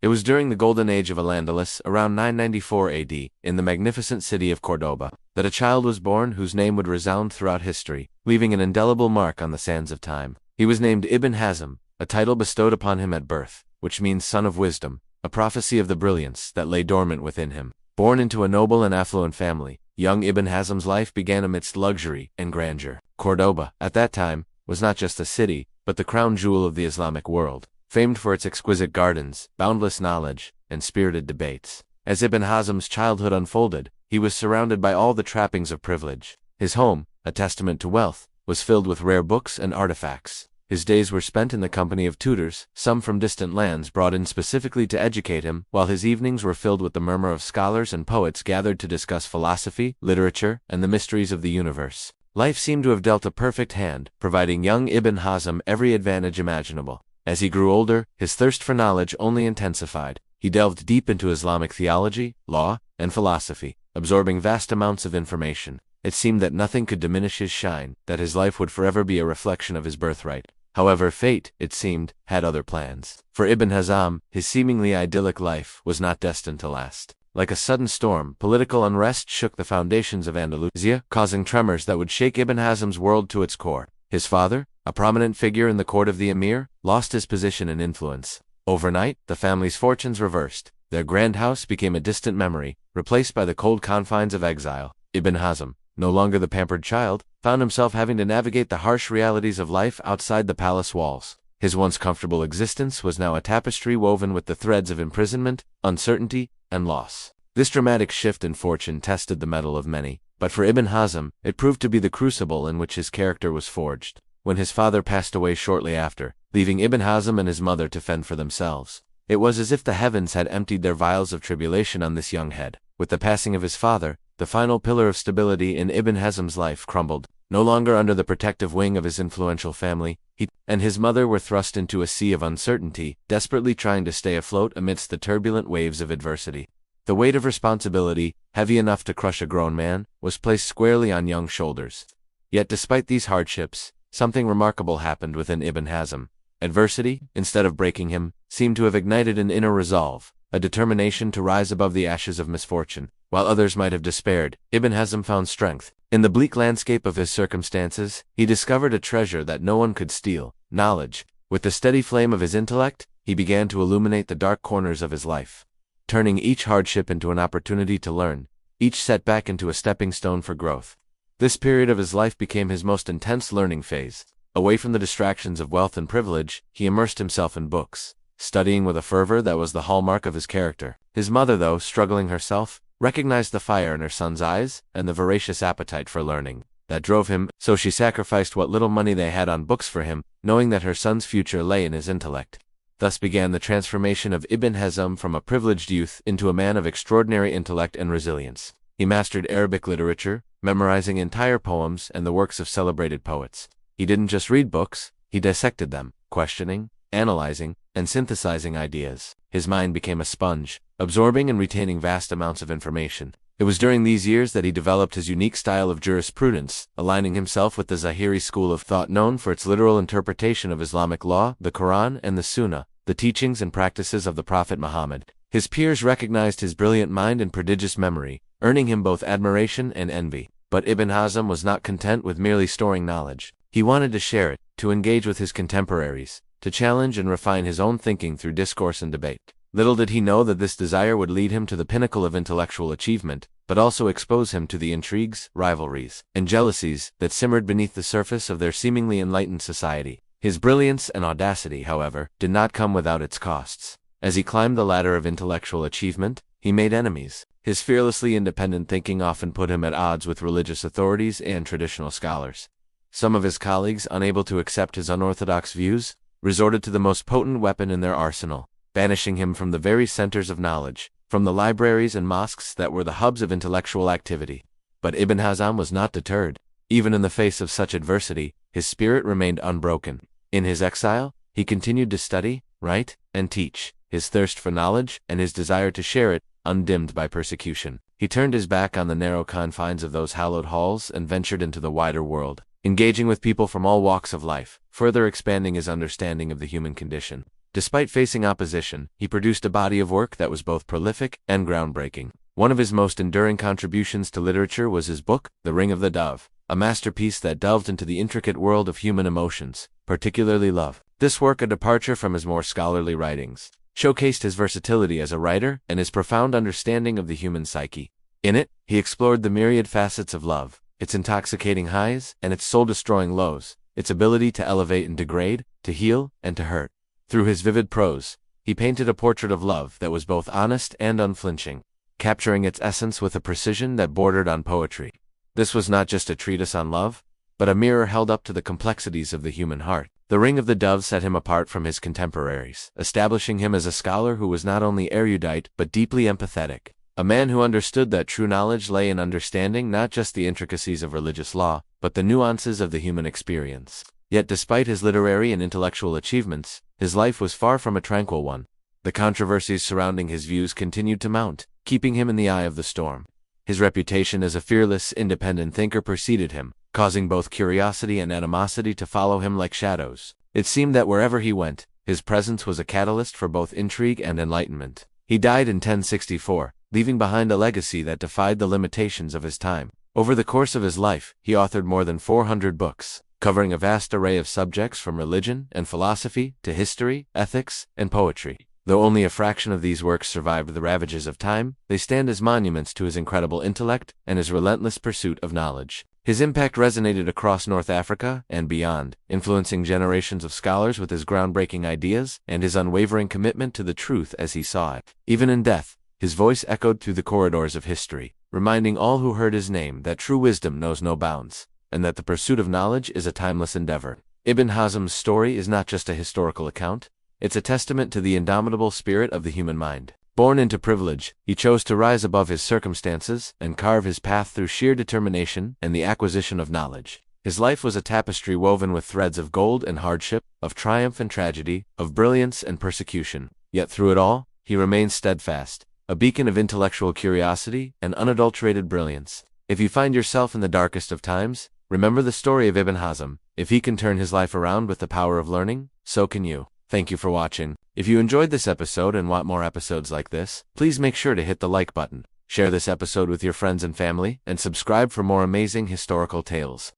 It was during the Golden Age of Al-Andalus, around 994 AD, in the magnificent city of Cordoba, that a child was born whose name would resound throughout history, leaving an indelible mark on the sands of time. He was named Ibn Hazm, a title bestowed upon him at birth, which means son of wisdom, a prophecy of the brilliance that lay dormant within him. Born into a noble and affluent family, young Ibn Hazm's life began amidst luxury and grandeur. Cordoba, at that time, was not just a city, but the crown jewel of the Islamic world, famed for its exquisite gardens, boundless knowledge, and spirited debates. As Ibn Hazm's childhood unfolded, he was surrounded by all the trappings of privilege. His home, a testament to wealth, was filled with rare books and artifacts. His days were spent in the company of tutors, some from distant lands brought in specifically to educate him, while his evenings were filled with the murmur of scholars and poets gathered to discuss philosophy, literature, and the mysteries of the universe. Life seemed to have dealt a perfect hand, providing young Ibn Hazm every advantage imaginable. As he grew older, his thirst for knowledge only intensified. He delved deep into Islamic theology, law, and philosophy, absorbing vast amounts of information. It seemed that nothing could diminish his shine, that his life would forever be a reflection of his birthright. However, fate, it seemed, had other plans. For Ibn Hazm, his seemingly idyllic life was not destined to last. Like a sudden storm, political unrest shook the foundations of Andalusia, causing tremors that would shake Ibn Hazm's world to its core. His father, a prominent figure in the court of the emir, lost his position and influence. Overnight, the family's fortunes reversed. Their grand house became a distant memory, replaced by the cold confines of exile. Ibn Hazm, no longer the pampered child, found himself having to navigate the harsh realities of life outside the palace walls. His once comfortable existence was now a tapestry woven with the threads of imprisonment, uncertainty, and loss. This dramatic shift in fortune tested the mettle of many, but for Ibn Hazm, it proved to be the crucible in which his character was forged. When his father passed away shortly after, leaving Ibn Hazm and his mother to fend for themselves, it was as if the heavens had emptied their vials of tribulation on this young head. With the passing of his father, the final pillar of stability in Ibn Hazm's life crumbled. No longer under the protective wing of his influential family, he and his mother were thrust into a sea of uncertainty, desperately trying to stay afloat amidst the turbulent waves of adversity. The weight of responsibility, heavy enough to crush a grown man, was placed squarely on young shoulders. Yet despite these hardships, something remarkable happened within Ibn Hazm. Adversity, instead of breaking him, seemed to have ignited an inner resolve, a determination to rise above the ashes of misfortune. While others might have despaired, Ibn Hazm found strength. In the bleak landscape of his circumstances, he discovered a treasure that no one could steal: knowledge. With the steady flame of his intellect, he began to illuminate the dark corners of his life, turning each hardship into an opportunity to learn, each setback into a stepping stone for growth. This period of his life became his most intense learning phase. Away from the distractions of wealth and privilege, he immersed himself in books, studying with a fervor that was the hallmark of his character. His mother, though struggling herself, recognized the fire in her son's eyes and the voracious appetite for learning that drove him, so she sacrificed what little money they had on books for him, knowing that her son's future lay in his intellect. Thus began the transformation of Ibn Hazm from a privileged youth into a man of extraordinary intellect and resilience. He mastered Arabic literature, memorizing entire poems and the works of celebrated poets. He didn't just read books, he dissected them, questioning, analyzing, and synthesizing ideas. His mind became a sponge, absorbing and retaining vast amounts of information. It was during these years that he developed his unique style of jurisprudence, aligning himself with the Zahiri school of thought known for its literal interpretation of Islamic law, the Quran and the Sunnah, the teachings and practices of the Prophet Muhammad. His peers recognized his brilliant mind and prodigious memory, earning him both admiration and envy. But Ibn Hazm was not content with merely storing knowledge. He wanted to share it, to engage with his contemporaries, to challenge and refine his own thinking through discourse and debate. Little did he know that this desire would lead him to the pinnacle of intellectual achievement, but also expose him to the intrigues, rivalries, and jealousies that simmered beneath the surface of their seemingly enlightened society. His brilliance and audacity, however, did not come without its costs. As he climbed the ladder of intellectual achievement, he made enemies. His fearlessly independent thinking often put him at odds with religious authorities and traditional scholars. Some of his colleagues, unable to accept his unorthodox views, resorted to the most potent weapon in their arsenal, banishing him from the very centers of knowledge, from the libraries and mosques that were the hubs of intellectual activity. But Ibn Hazm was not deterred. Even in the face of such adversity, his spirit remained unbroken. In his exile, he continued to study, write, and teach, his thirst for knowledge and his desire to share it, undimmed by persecution. He turned his back on the narrow confines of those hallowed halls and ventured into the wider world, engaging with people from all walks of life, further expanding his understanding of the human condition. Despite facing opposition, he produced a body of work that was both prolific and groundbreaking. One of his most enduring contributions to literature was his book, The Ring of the Dove, a masterpiece that delved into the intricate world of human emotions, particularly love. This work, a departure from his more scholarly writings, showcased his versatility as a writer and his profound understanding of the human psyche. In it, he explored the myriad facets of love, its intoxicating highs and its soul-destroying lows, its ability to elevate and degrade, to heal and to hurt. Through his vivid prose, he painted a portrait of love that was both honest and unflinching, capturing its essence with a precision that bordered on poetry. This was not just a treatise on love, but a mirror held up to the complexities of the human heart. The Ring of the Dove set him apart from his contemporaries, establishing him as a scholar who was not only erudite but deeply empathetic, a man who understood that true knowledge lay in understanding not just the intricacies of religious law, but the nuances of the human experience. Yet despite his literary and intellectual achievements, his life was far from a tranquil one. The controversies surrounding his views continued to mount, keeping him in the eye of the storm. His reputation as a fearless, independent thinker preceded him, causing both curiosity and animosity to follow him like shadows. It seemed that wherever he went, his presence was a catalyst for both intrigue and enlightenment. He died in 1064, leaving behind a legacy that defied the limitations of his time. Over the course of his life, he authored more than 400 books, covering a vast array of subjects from religion and philosophy to history, ethics, and poetry. Though only a fraction of these works survived the ravages of time, they stand as monuments to his incredible intellect and his relentless pursuit of knowledge. His impact resonated across North Africa and beyond, influencing generations of scholars with his groundbreaking ideas and his unwavering commitment to the truth as he saw it. Even in death, his voice echoed through the corridors of history, reminding all who heard his name that true wisdom knows no bounds, and that the pursuit of knowledge is a timeless endeavor. Ibn Hazm's story is not just a historical account, it's a testament to the indomitable spirit of the human mind. Born into privilege, he chose to rise above his circumstances and carve his path through sheer determination and the acquisition of knowledge. His life was a tapestry woven with threads of gold and hardship, of triumph and tragedy, of brilliance and persecution. Yet through it all, he remained steadfast, a beacon of intellectual curiosity and unadulterated brilliance. If you find yourself in the darkest of times, remember the story of Ibn Hazm. If he can turn his life around with the power of learning, so can you. Thank you for watching. If you enjoyed this episode and want more episodes like this, please make sure to hit the like button, share this episode with your friends and family, and subscribe for more amazing historical tales.